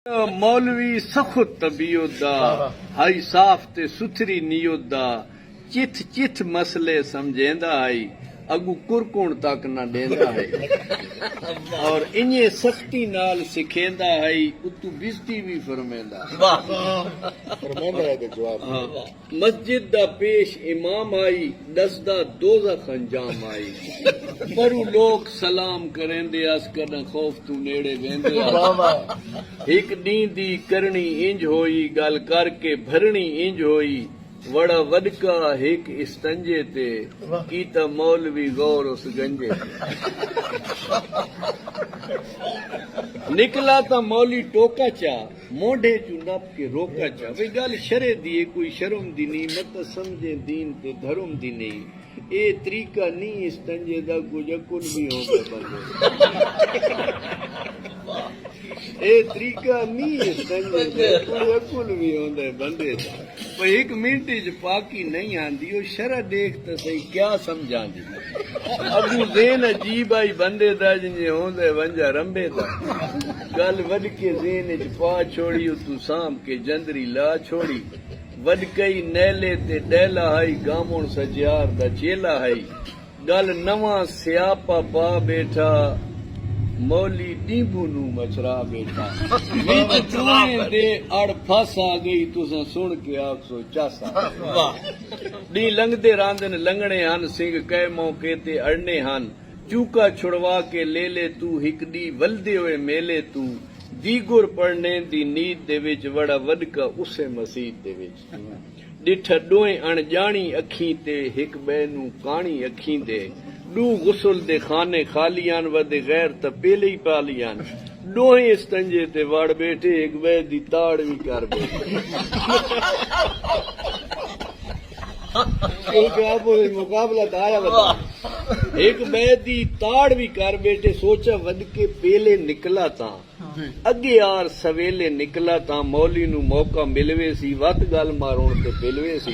मौलवी सखुत तबीयत दा हाई साफ ते सुथरी नीयत दा चिथ चिथ मसले समझेंदा है अगू कुरकुण तक न देंदा है और इन्हें सख्ती नाल सिखेंदा है उतू बिस्ती भी फरमेंदा मस्जिद दा पेश इमाम आई दसदा दोज़ख अंजाम आई परू लोग सलाम करेंदे अस कदे खौफ तू नेड़े वेंदे एक दी दी करनी इंज होई गल करके भरनी इंज होई वड़ा वडका हिक इस्तंजे ते कीता मौलवी गौर उस गंजे निकला ता मौली टोका चा मोढ़े चू नप के रोका चा वे गल शरे दी कोई शर्म दी नहीं मत समझे दीन ते धर्म दी नहीं ए तरीका नहीं इस्तंजे दा गुजकुल भी हो बंदे ए तरीका नहीं इस्तंजे दा गुजकुल भी होंदे बंदे दा एक मिनट च पाकी नहीं आंदी ओ शरा देख तो सही क्या समझांदी अबू ज़ेन अजीब आई बंदे दा जिने होंदे वंजा रंबे दा गल वड के ज़ेन च पा छोड़ी तू साम के जंदरी ला छोड़ी वड कई नैले ते डैला है गामों सजियार दा चेला है गल नवा स्यापा पा बैठा मौली डीबू नू मचरा बैठा विच चूहे दे अड़ फस आ गई तुसा सुन के आखो चासा डी लंघदे रांदन लंघने हन सिंह कै मौके ते अड़ने हन चूका छुड़वा के ले ले तू हिक डी वलदे होए मेले तू दीगुर पढ़ने दी नीत दे विच वड़ा वडका उसे मसीत दे विच डिठ डोए अणजाणी अखीं ते हिक बै नू काणी अखीं दे डू गुसल दे खाने खालियान वदे गैर त पेले ही पालियान डोहे इस्तंजे ते वड़ बैठे एक बै दी ताड़ भी कर बैठे मुकाबला तो आया बता एक बै दी ताड़ भी कर बैठे सोचा वद के पेले निकला ता अगे यार सवेले निकला ता मौली नू मौका मिलवे सी वत गल मारोण ते पिलवे सी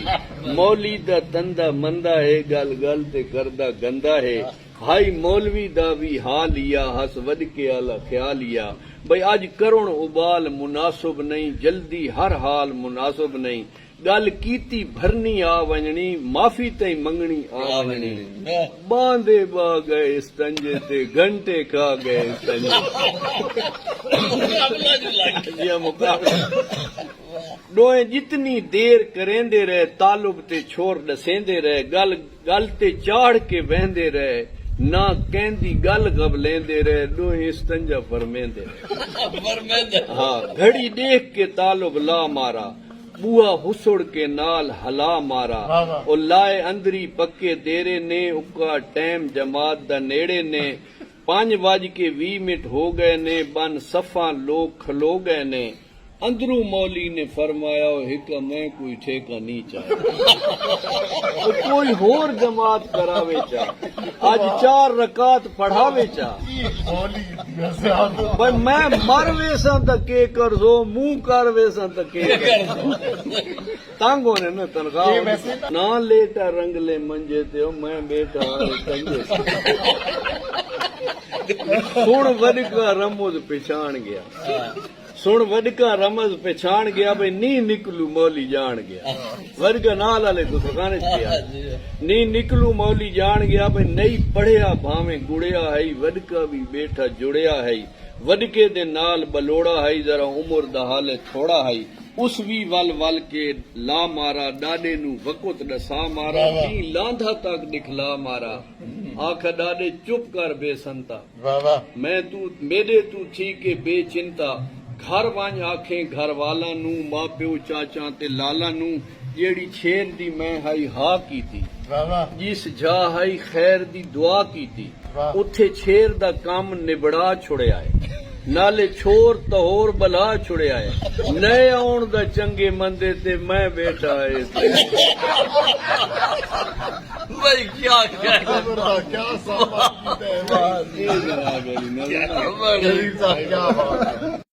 मौली दा तंदा मंदा है गल गल ते करदा गंदा है हाई मौलवी दा भी हाल लिया हस वड के आला ख्याल लिया भाई आज करुण उबाल मुनासिब नहीं जल्दी हर हाल मुनासिब नहीं गल कीती भरनी आ वञणी माफी तई मंगनी आ वञणी बांधे बा गए इस्तंजे ते घंटे खा गए इस्तंजे डोए जितनी देर करेंदे रहे तालुब ते छोर दसेंदे रहे गल गल ते चाड़ के वहंदे रहे ना कहंदी गल गब लेंदे रहे डोए इस्तंजा फरमेंदे हाँ घड़ी देख के तालुब ला मारा बुआ हुसुड़ के नाल हला मारा ओ लाए अंदरी पक्के देरे ने उका टैम जमात दा नेड़े ने 5:20 हो गए ने बन सफा लोग खलो गए ने अंदरू मौली ने फरमाया हिक मैं कोई ठेका नहीं चाहे कोई होर जमात करावे चा आज 4 रकात पढ़ावे चा भाई मैं मर वेसा त के कर सो मुंह कर वेसा त के तांगो ने न तनखा ना लेटा रंगले मंजे ते मैं बेटा कंजे सुन वडका रमज पहचान गया सुन वडका रमज पहचान गया भाई नी निकलू मौली जान गया वडका नाल वाले तो दुकाने गया नी निकलू मौली जान गया भाई नहीं पढ़िया भावे गुड़िया है वडका भी बेटा जुड़िया है वडके दे नाल बलोड़ा है जरा उम्र दा हाल थोड़ा है उस भी वल वल के ला मारा डाडे नू वकुत दसा मारा नी लांधा तक दिखला मारा आख डाडे चुप कर बेसंता मैं तू मेरे तू थी के बेचिंता घर वंज आखे घर वाला नू मां प्यो चाचा ते लाला नू जेड़ी छेर दी मैं हाई हा की थी जिस जा हाई खैर दी दुआ की थी उथे छेर दा काम निबड़ा छुड़िया है नाले छोर तहोर बला छुड़िया है नए आउण दा चंगे मंदे ते मैं बैठा है भाई क्या क्या